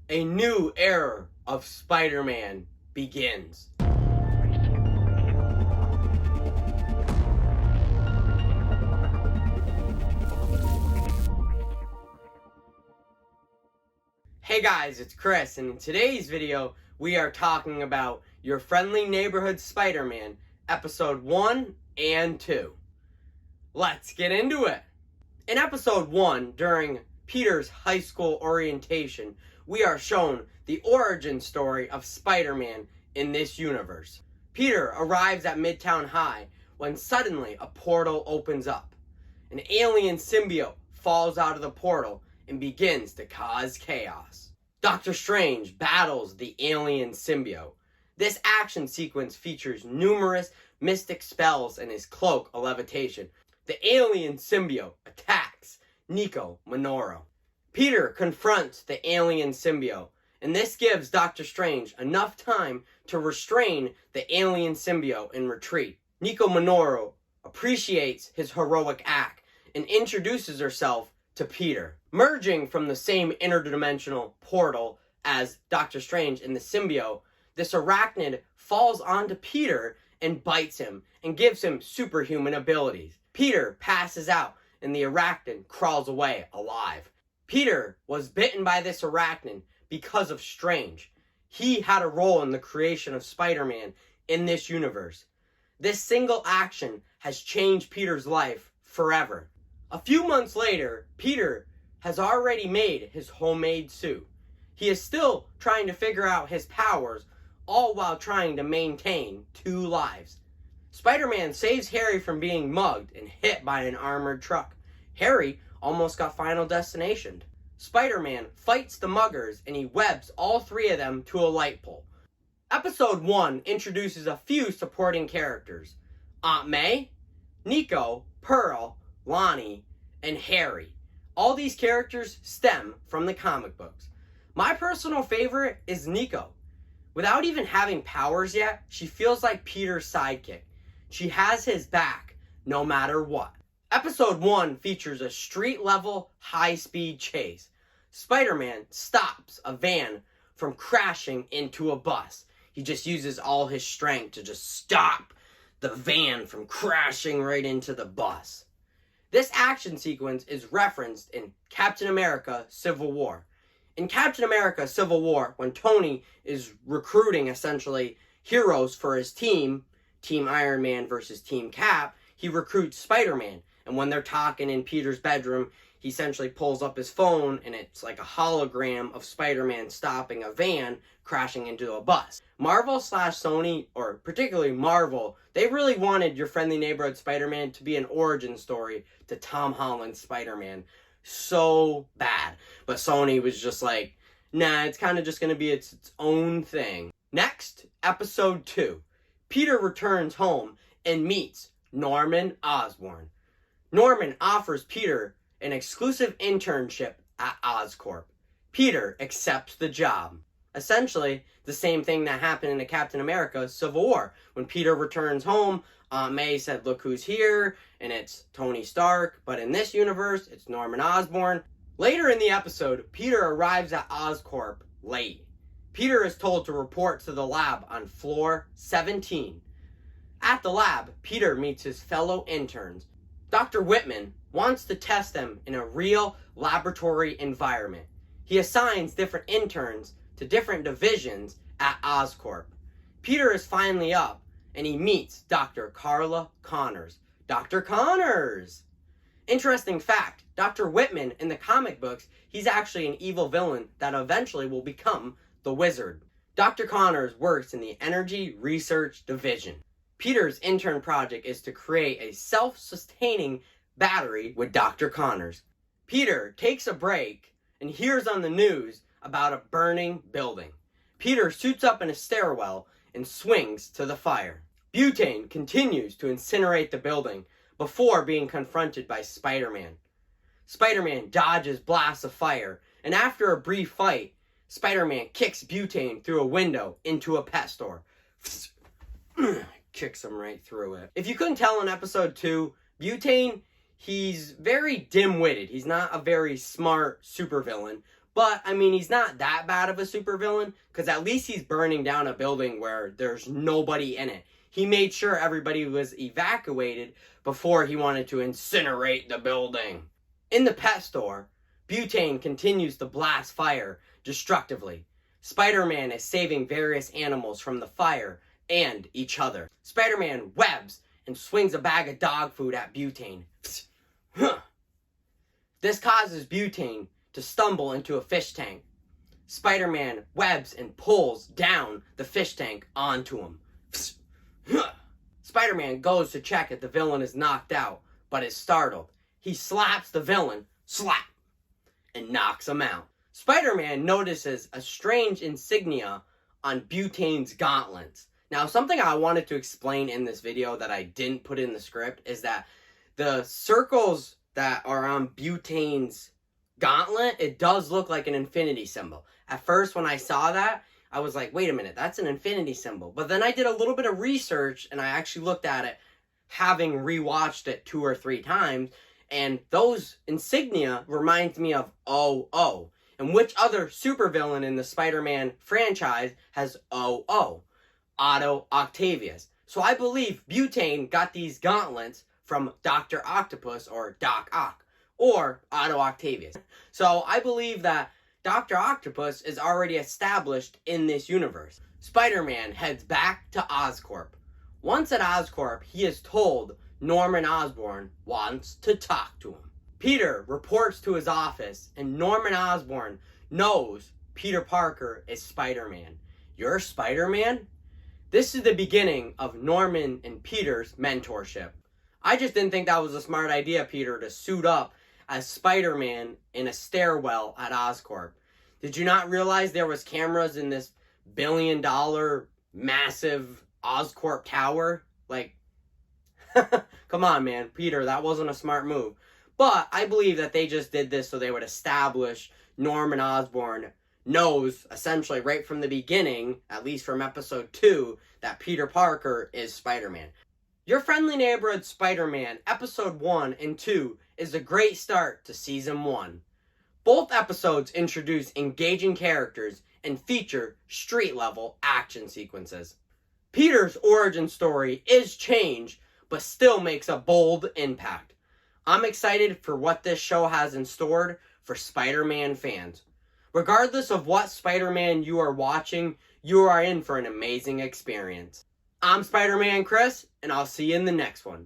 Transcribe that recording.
A new era of Spider-Man begins. Hey guys, it's Chris, and in today's video, we are talking about Your Friendly Neighborhood Spider-Man, Episode 1 and 2. Let's get into it! In Episode 1, during Peter's high school orientation, we are shown the origin story of Spider-Man in this universe. Peter arrives at Midtown High when suddenly a portal opens up. An alien symbiote falls out of the portal and begins to cause chaos. Doctor Strange battles the alien symbiote. This action sequence features numerous mystic spells and his Cloak of Leviathan. The alien symbiote attacks Nico Minoru. Peter confronts the alien symbiote, and this gives Doctor Strange enough time to restrain the alien symbiote and retreat. Nico Minoru appreciates his heroic act and introduces herself to Peter. Merging from the same interdimensional portal as Doctor Strange and the symbiote, this arachnid falls onto Peter and bites him and gives him superhuman abilities. Peter passes out and the arachnid crawls away alive. Peter was bitten by this arachnid because of Strange. He had a role in the creation of Spider-Man in this universe. This single action has changed Peter's life forever. A few months later, Peter has already made his homemade suit. He is still trying to figure out his powers, all while trying to maintain 2 lives. Spider-Man saves Harry from being mugged and hit by an armored truck. Harry almost got Final Destinationed. Spider-Man fights the muggers and he webs all 3 of them to a light pole. Episode 1 introduces a few supporting characters: Aunt May, Nico, Pearl, Lonnie, and Harry. All these characters stem from the comic books. My personal favorite is Nico. Without even having powers yet, she feels like Peter's sidekick. She has his back, no matter what. Episode 1 features a street-level, high-speed chase. Spider-Man stops a van from crashing into a bus. He just uses all his strength to just stop the van from crashing right into the bus. This action sequence is referenced in Captain America Civil War. In Captain America Civil War, when Tony is recruiting, essentially, heroes for his team, Team Iron Man versus Team Cap, he recruits Spider-Man. And when they're talking in Peter's bedroom, he essentially pulls up his phone, and it's like a hologram of Spider-Man stopping a van crashing into a bus. Marvel/Sony, or particularly Marvel, they really wanted Your Friendly Neighborhood Spider-Man to be an origin story to Tom Holland's Spider-Man so bad. But Sony was just like, nah, it's kind of just going to be its own thing. Next, Episode 2. Peter returns home and meets Norman Osborn. Norman offers Peter an exclusive internship at Oscorp. Peter accepts the job. Essentially, the same thing that happened in the Captain America Civil War. When Peter returns home, Aunt May said, look who's here, and it's Tony Stark. But in this universe, it's Norman Osborn. Later in the episode, Peter arrives at Oscorp late. Peter is told to report to the lab on floor 17. At the lab, Peter meets his fellow interns. Dr. Whitman wants to test them in a real laboratory environment. He assigns different interns to different divisions at Oscorp. Peter is finally up, and he meets Dr. Carla Connors. Dr. Connors! Interesting fact, Dr. Whitman in the comic books, he's actually an evil villain that eventually will become the Wizard. Dr. Connors works in the Energy Research Division. Peter's intern project is to create a self-sustaining battery with Dr. Connors. Peter takes a break and hears on the news about a burning building. Peter suits up in a stairwell and swings to the fire. Butane continues to incinerate the building before being confronted by Spider-Man. Spider-Man dodges blasts of fire, and after a brief fight, Spider-Man kicks Butane through a window into a pet store. Kicks him right through it. If you couldn't tell in episode 2, Butane, he's very dim-witted. He's not a very smart supervillain, But, I mean, he's not that bad of a supervillain, because at least he's burning down a building where there's nobody in it. He made sure everybody was evacuated before he wanted to incinerate the building. In the pet store, Butane continues to blast fire destructively. Spider-Man is saving various animals from the fire and each other. Spider-Man webs and swings a bag of dog food at Butane. This causes Butane to stumble into a fish tank. Spider-Man webs and pulls down the fish tank onto him. Spider-Man goes to check if the villain is knocked out, but is startled. He slaps the villain, slap, and knocks him out. Spider-Man notices a strange insignia on Butane's gauntlets. Now, something I wanted to explain in this video that I didn't put in the script is that the circles that are on Butane's gauntlet, it does look like an infinity symbol. At first, when I saw that, I was like, wait a minute, that's an infinity symbol. But then I did a little bit of research, and I actually looked at it, having rewatched it 2 or 3 times, and those insignia reminds me of OO. And which other supervillain in the Spider-Man franchise has OO? Otto Octavius. So I believe Butane got these gauntlets from Dr. Octopus or Doc Ock, or Otto Octavius. So I believe that Dr. Octopus is already established in this universe. Spider-Man heads back to Oscorp. Once at Oscorp, he is told Norman Osborn wants to talk to him. Peter reports to his office, and Norman Osborn knows Peter Parker is Spider-Man. You're Spider-Man? This is the beginning of Norman and Peter's mentorship. I just didn't think that was a smart idea, Peter, to suit up as Spider-Man in a stairwell at Oscorp. Did you not realize there was cameras in this billion-dollar massive Oscorp tower? Like, come on, man. Peter, that wasn't a smart move. But I believe that they just did this so they would establish Norman Osborn knows, essentially right from the beginning, at least from episode 2, that Peter Parker is Spider-Man. Your Friendly Neighborhood Spider-Man, episode 1 and 2, is a great start to season 1. Both episodes introduce engaging characters and feature street-level action sequences. Peter's origin story is changed, but still makes a bold impact. I'm excited for what this show has in store for Spider-Man fans. Regardless of what Spider-Man you are watching, you are in for an amazing experience. I'm Spider-ManChris, and I'll see you in the next one.